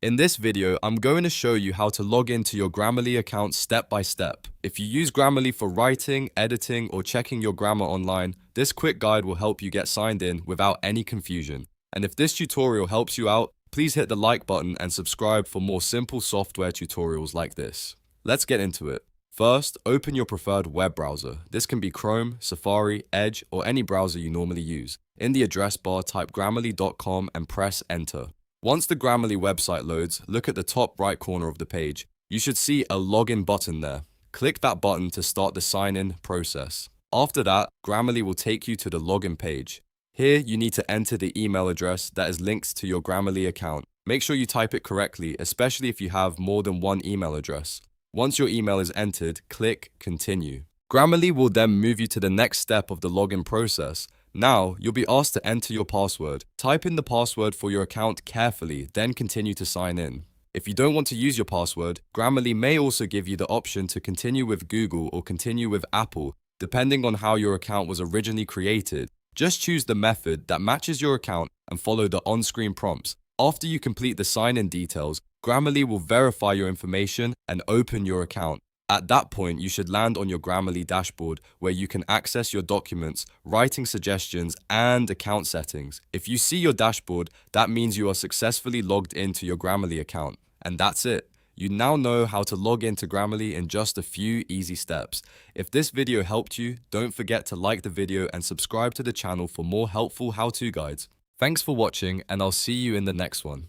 In this video, I'm going to show you how to log into your Grammarly account step by step. If you use Grammarly for writing, editing, or checking your grammar online, this quick guide will help you get signed in without any confusion. And if this tutorial helps you out, please hit the like button and subscribe for more simple software tutorials like this. Let's get into it. First, open your preferred web browser. This can be Chrome, Safari, Edge, or any browser you normally use. In the address bar, type grammarly.com and press enter. Once the Grammarly website loads, look at the top right corner of the page. You should see a login button there. Click that button to start the sign-in process. After that, Grammarly will take you to the login page. Here, you need to enter the email address that is linked to your Grammarly account. Make sure you type it correctly, especially if you have more than one email address. Once your email is entered, click Continue. Grammarly will then move you to the next step of the login process. Now, you'll be asked to enter your password. Type in the password for your account carefully, then continue to sign in. If you don't want to use your password, Grammarly may also give you the option to continue with Google or continue with Apple, depending on how your account was originally created. Just choose the method that matches your account and follow the on-screen prompts. After you complete the sign-in details, Grammarly will verify your information and open your account. At that point, you should land on your Grammarly dashboard where you can access your documents, writing suggestions, and account settings. If you see your dashboard, that means you are successfully logged into your Grammarly account. And that's it. You now know how to log into Grammarly in just a few easy steps. If this video helped you, don't forget to like the video and subscribe to the channel for more helpful how-to guides. Thanks for watching, and I'll see you in the next one.